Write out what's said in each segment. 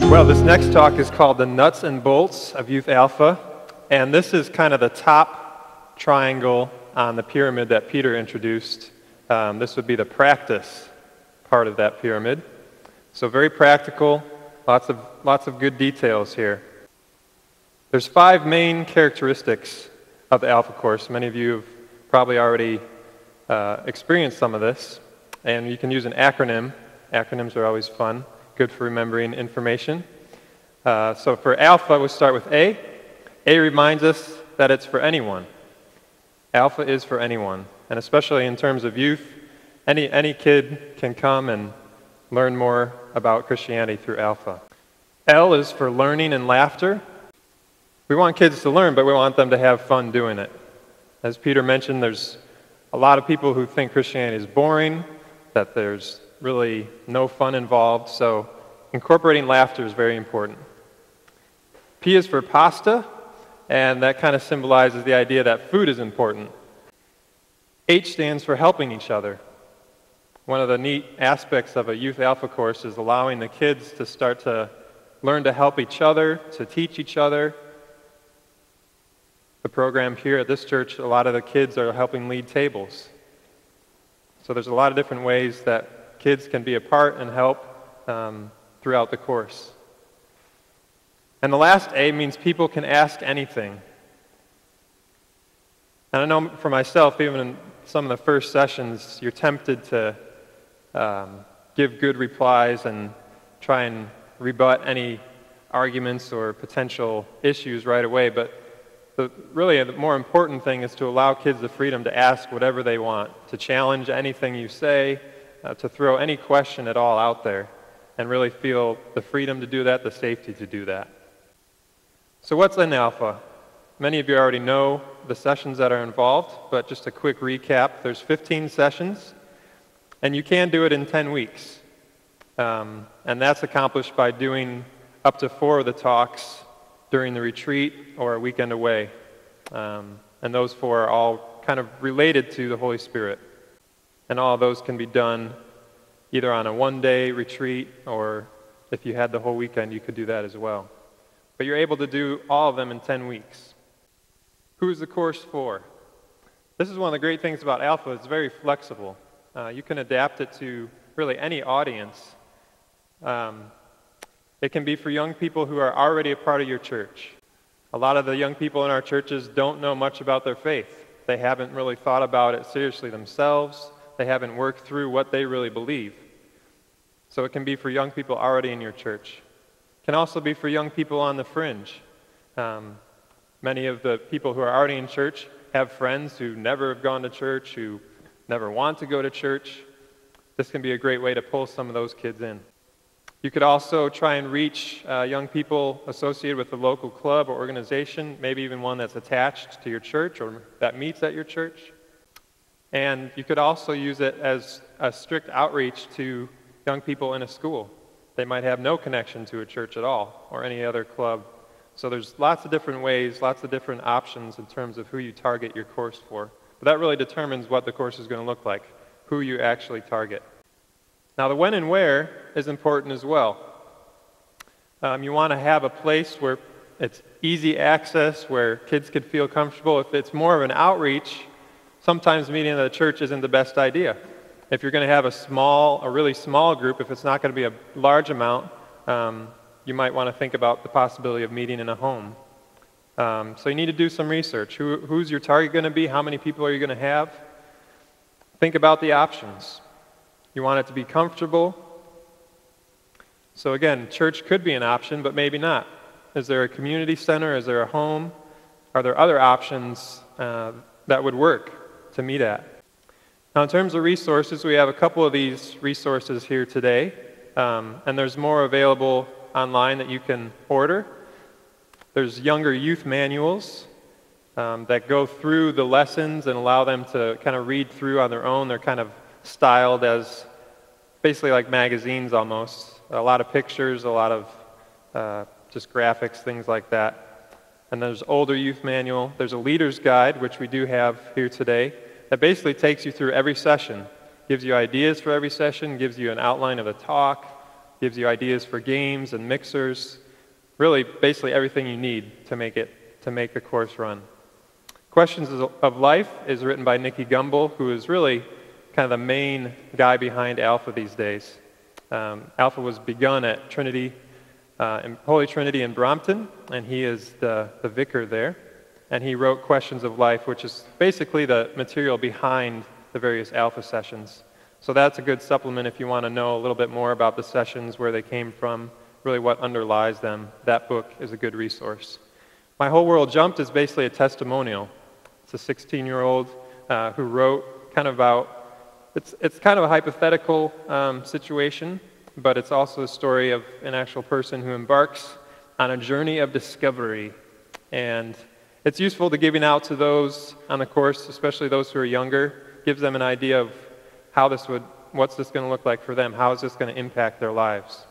Well, this next talk is called The Nuts and Bolts of Youth Alpha, and this is kind of the top triangle on the pyramid that Peter introduced. This would be the practice part of that pyramid. So very practical, lots of good details here. There's 5 main characteristics of the Alpha course. Many of you have probably already experienced some of this, and you can use an acronym. Acronyms are always fun. Good for remembering information. So for Alpha, we'll start with A. A reminds us that it's for anyone. Alpha is for anyone, and especially in terms of youth, any kid can come and learn more about Christianity through Alpha. L is for learning and laughter. We want kids to learn, but we want them to have fun doing it. As Peter mentioned, there's a lot of people who think Christianity is boring, that there's really no fun involved, so incorporating laughter is very important. P is for pasta, and that kind of symbolizes the idea that food is important. H stands for helping each other. One of the neat aspects of a Youth Alpha course is allowing the kids to start to learn to help each other, to teach each other. The program here at this church, a lot of the kids are helping lead tables. So there's a lot of different ways that kids can be a part and help throughout the course. And the last A means people can ask anything. And I know for myself, even in some of the first sessions, you're tempted to give good replies and try and rebut any arguments or potential issues right away, but really the more important thing is to allow kids the freedom to ask whatever they want, to challenge anything you say, to throw any question at all out there, and really feel the freedom to do that, the safety to do that. So what's in Alpha? Many of you already know the sessions that are involved, but just a quick recap. There's 15 sessions, and you can do it in 10 weeks. And that's accomplished by doing up to 4 of the talks during the retreat or a weekend away. And those 4 are all kind of related to the Holy Spirit. And all of those can be done either on a one-day retreat, or if you had the whole weekend, you could do that as well. But you're able to do all of them in 10 weeks. Who's the course for? This is one of the great things about Alpha. It's very flexible. You can adapt it to really any audience. It can be for young people who are already a part of your church. A lot of the young people in our churches don't know much about their faith. They haven't really thought about it seriously themselves. They haven't worked through what they really believe. So it can be for young people already in your church. It can also be for young people on the fringe. Many of the people who are already in church have friends who never have gone to church, who never want to go to church. This can be a great way to pull some of those kids in. You could also try and reach young people associated with the local club or organization, maybe even one that's attached to your church or that meets at your church. And you could also use it as a strict outreach to young people in a school. They might have no connection to a church at all or any other club. So there's lots of different ways, lots of different options in terms of who you target your course for. But that really determines what the course is going to look like, who you actually target. Now the when and where is important as well. You want to have a place where it's easy access, where kids could feel comfortable. If it's more of an outreach, sometimes meeting at a church isn't the best idea. If you're going to have a really small group, if it's not going to be a large amount, you might want to think about the possibility of meeting in a home. So you need to do some research. Who's your target going to be? How many people are you going to have? Think about the options. You want it to be comfortable. So again, church could be an option, but maybe not. Is there a community center? Is there a home? Are there other options that would work to meet at? Now in terms of resources, we have a couple of these resources here today, and there's more available online that you can order. There's younger youth manuals that go through the lessons and allow them to kind of read through on their own. They're kind of styled as basically like magazines almost. A lot of pictures, a lot of just graphics, things like that. And there's older youth manual. There's a leader's guide, which we do have here today, that basically takes you through every session, gives you ideas for every session, gives you an outline of the talk, gives you ideas for games and mixers, really basically everything you need to make the course run. Questions of Life is written by Nicky Gumbel, who is really kind of the main guy behind Alpha these days. Alpha was begun at Trinity, Holy Trinity in Brompton, and he is the vicar there. And he wrote Questions of Life, which is basically the material behind the various Alpha sessions. So that's a good supplement if you want to know a little bit more about the sessions, where they came from, really what underlies them. That book is a good resource. My Whole World Jumped is basically a testimonial. It's a 16-year-old who wrote kind of about, it's kind of a hypothetical situation, but it's also the story of an actual person who embarks on a journey of discovery. And it's useful to giving out to those on the course, especially those who are younger. Gives them an idea of what's this going to look like for them? How is this going to impact their lives?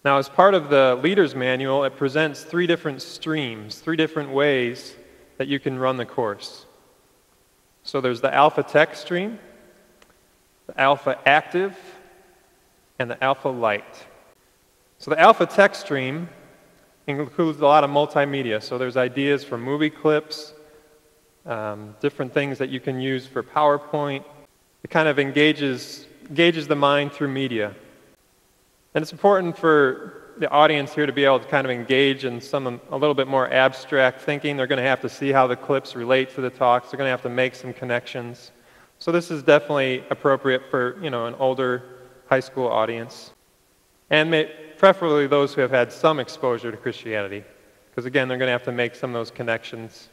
Now, as part of the Leader's Manual, it presents 3 different streams, 3 different ways that you can run the course. So there's the Alpha Tech stream, the Alpha Active, and the Alpha Light. So the Alpha Tech stream includes a lot of multimedia. So there's ideas for movie clips, different things that you can use for PowerPoint. It kind of engages the mind through media. And it's important for the audience here to be able to kind of engage in a little bit more abstract thinking. They're going to have to see how the clips relate to the talks. They're going to have to make some connections. So this is definitely appropriate for, an older high school audience. And preferably those who have had some exposure to Christianity, because again, they're going to have to make some of those connections.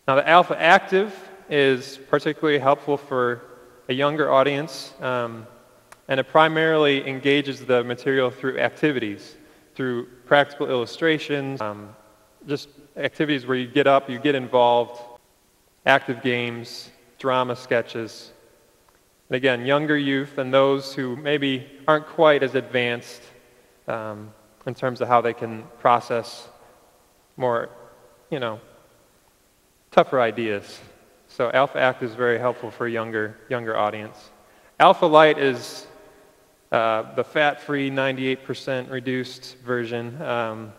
Now, the Alpha Active is particularly helpful for a younger audience, and it primarily engages the material through activities, through practical illustrations, just activities where you get up, you get involved, active games, drama sketches. And again, younger youth and those who maybe aren't quite as advanced in terms of how they can process more, tougher ideas. So Alpha Active is very helpful for a younger audience. Alpha Light is the fat-free 98% reduced version.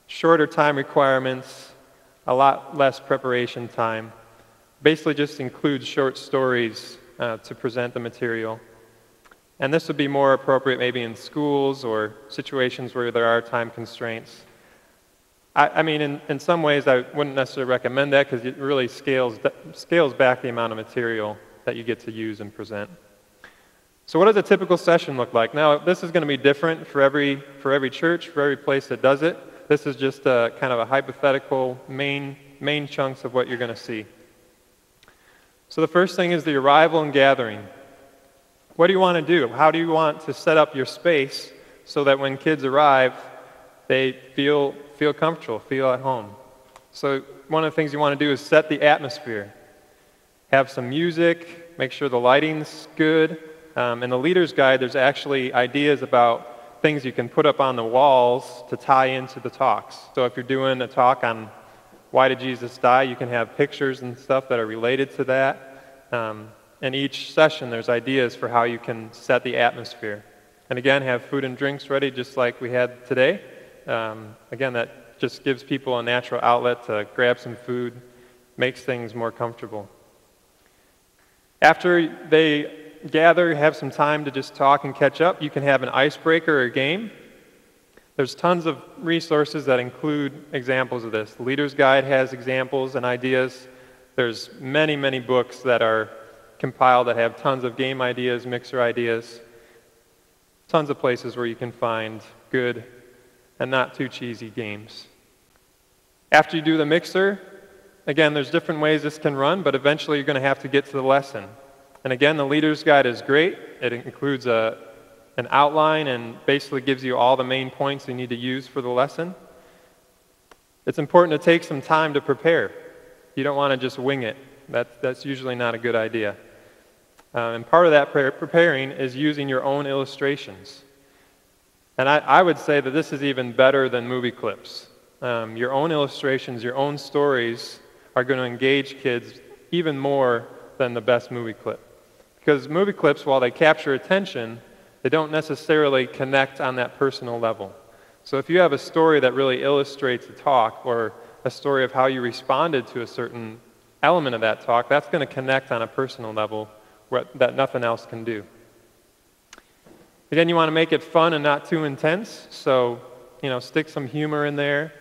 Shorter time requirements, a lot less preparation time. Basically just includes short stories to present the material. And this would be more appropriate maybe in schools or situations where there are time constraints. I mean, in some ways I wouldn't necessarily recommend that, because it really scales back the amount of material that you get to use and present. So what does a typical session look like? Now, this is going to be different for every church, for every place that does it. This is just a kind of a hypothetical main chunks of what you're going to see. So the first thing is the arrival and gathering. What do you want to do? How do you want to set up your space so that when kids arrive, they feel comfortable, feel at home? So one of the things you want to do is set the atmosphere. Have some music, make sure the lighting's good. In the Leader's Guide, there's actually ideas about things you can put up on the walls to tie into the talks. So if you're doing a talk on why did Jesus die, you can have pictures and stuff that are related to that. In each session, there's ideas for how you can set the atmosphere. And again, have food and drinks ready just like we had today. Again, that just gives people a natural outlet to grab some food, makes things more comfortable. After they gather, have some time to just talk and catch up, you can have an icebreaker or game. There's tons of resources that include examples of this. The Leader's Guide has examples and ideas. There's many, many books that are compiled that have tons of game ideas, mixer ideas. Tons of places where you can find good and not too cheesy games. After you do the mixer, again, there's different ways this can run, but eventually you're going to have to get to the lesson. And again, the Leader's Guide is great. It includes an outline and basically gives you all the main points you need to use for the lesson. It's important to take some time to prepare. You don't want to just wing it. That's usually not a good idea. And part of that preparing is using your own illustrations. And I would say that this is even better than movie clips. Your own illustrations, your own stories are going to engage kids even more than the best movie clip. Because movie clips, while they capture attention, they don't necessarily connect on that personal level. So if you have a story that really illustrates a talk, or a story of how you responded to a certain element of that talk, that's going to connect on a personal level that nothing else can do. Again, you want to make it fun and not too intense, so stick some humor in there.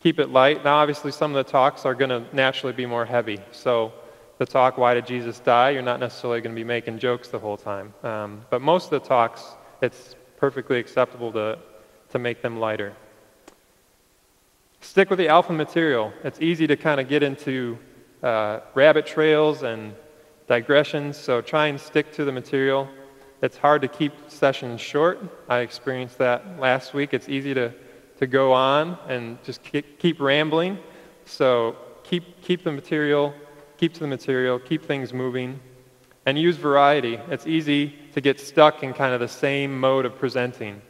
Keep it light. Now, obviously, some of the talks are going to naturally be more heavy. So the talk, Why Did Jesus Die? You're not necessarily going to be making jokes the whole time. But most of the talks, it's perfectly acceptable to make them lighter. Stick with the alpha material. It's easy to kind of get into rabbit trails and digressions, so try and stick to the material. It's hard to keep sessions short. I experienced that last week. It's easy to go on and just keep rambling. So keep the material, keep to the material, keep things moving, and use variety. It's easy to get stuck in kind of the same mode of presenting.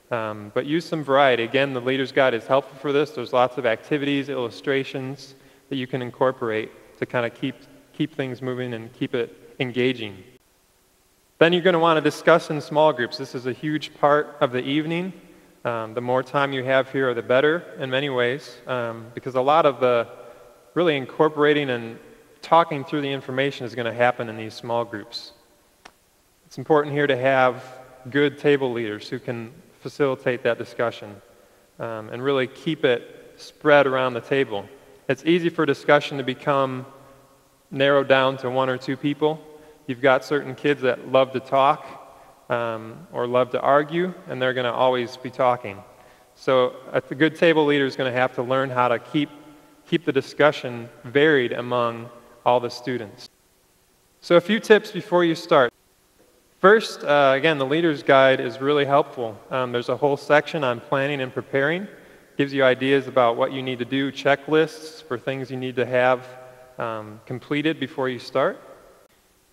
But use some variety. Again, the Leader's Guide is helpful for this. There's lots of activities, illustrations that you can incorporate to kind of keep things moving and keep it engaging. Then you're going to want to discuss in small groups. This is a huge part of the evening. The more time you have here, the better in many ways, because a lot of the really incorporating and talking through the information is going to happen in these small groups. It's important here to have good table leaders who can facilitate that discussion and really keep it spread around the table. It's easy for discussion to become narrowed down to one or two people. You've got certain kids that love to talk or love to argue, and they're going to always be talking. So a good table leader is going to have to learn how to keep the discussion varied among all the students. So a few tips before you start. First, again, the Leader's Guide is really helpful. There's a whole section on planning and preparing. Gives you ideas about what you need to do, checklists for things you need to have completed before you start.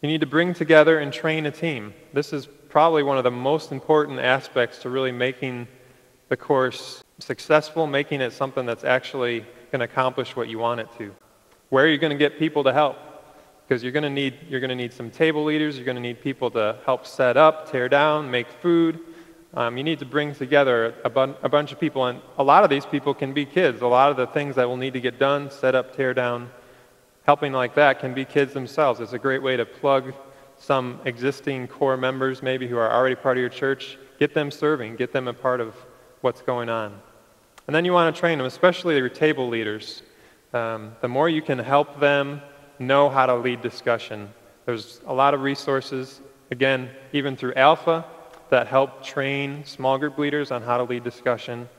You need to bring together and train a team. This is probably one of the most important aspects to really making the course successful, making it something that's actually going to accomplish what you want it to. Where are you going to get people to help? Because you're going to need some table leaders, you're going to need people to help set up, tear down, make food. You need to bring together a bunch of people, and a lot of these people can be kids. A lot of the things that will need to get done, set up, tear down, helping like that can be kids themselves. It's a great way to plug some existing core members maybe who are already part of your church, get them serving, get them a part of what's going on. And then you want to train them, especially your table leaders. The more you can help them know how to lead discussion. There's a lot of resources, again, even through Alpha, that help train small group leaders on how to lead discussion,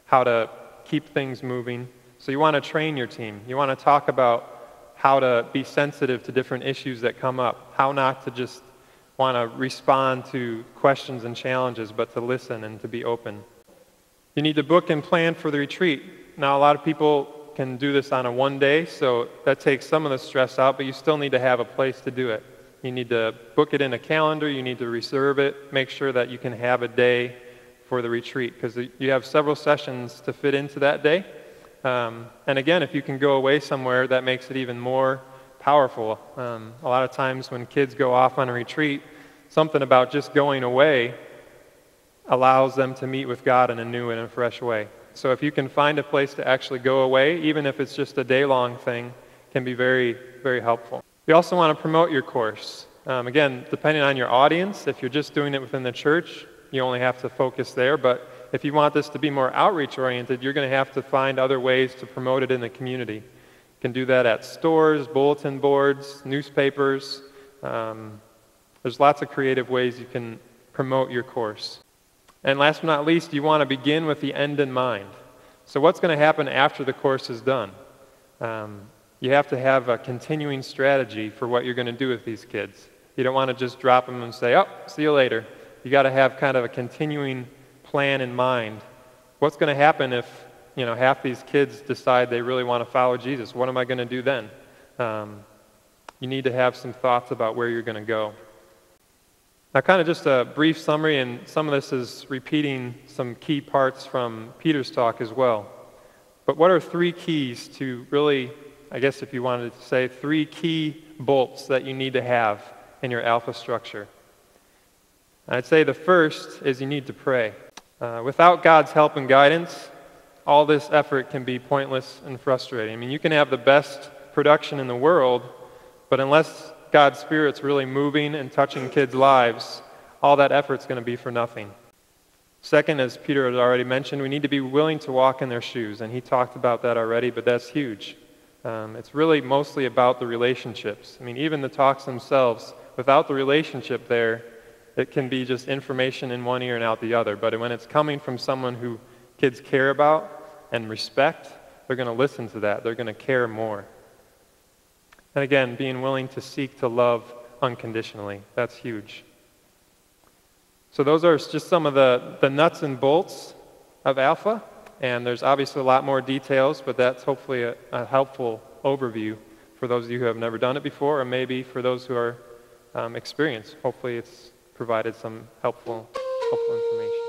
how to keep things moving. So you want to train your team. You want to talk about how to be sensitive to different issues that come up, how not to just want to respond to questions and challenges, but to listen and to be open. You need to book and plan for the retreat. Now, a lot of people can do this on a one day, so that takes some of the stress out, but you still need to have a place to do it. You need to book it in a calendar, you need to reserve it, make sure that you can have a day for the retreat, because you have several sessions to fit into that day. And again, if you can go away somewhere, that makes it even more powerful. A lot of times when kids go off on a retreat, something about just going away allows them to meet with God in a new and a fresh way. So if you can find a place to actually go away, even if it's just a day-long thing, can be very, very helpful. You also want to promote your course. Again, depending on your audience, if you're just doing it within the church, you only have to focus there. But if you want this to be more outreach-oriented, you're going to have to find other ways to promote it in the community. You can do that at stores, bulletin boards, newspapers. There's lots of creative ways you can promote your course. And last but not least, you want to begin with the end in mind. So what's going to happen after the course is done? You have to have a continuing strategy for what you're going to do with these kids. You don't want to just drop them and say, oh, see you later. You got to have kind of a continuing plan in mind. What's going to happen if half these kids decide they really want to follow Jesus? What am I going to do then? You need to have some thoughts about where you're going to go. Now, kind of just a brief summary, and some of this is repeating some key parts from Peter's talk as well. But what are three keys to really, I guess if you wanted to say, three key bolts that you need to have in your alpha structure. I'd say the first is you need to pray. Without God's help and guidance, all this effort can be pointless and frustrating. I mean, you can have the best production in the world, but unless God's Spirit's really moving and touching kids' lives, all that effort's going to be for nothing. Second, as Peter had already mentioned, we need to be willing to walk in their shoes, and he talked about that already, but that's huge. It's really mostly about the relationships. I mean, even the talks themselves, without the relationship there, it can be just information in one ear and out the other. But when it's coming from someone who kids care about and respect, they're going to listen to that. They're going to care more. And again, being willing to seek to love unconditionally. That's huge. So those are just some of the nuts and bolts of Alpha. And there's obviously a lot more details, but that's hopefully a helpful overview for those of you who have never done it before, or maybe for those who are experienced. Hopefully it's provided some helpful information.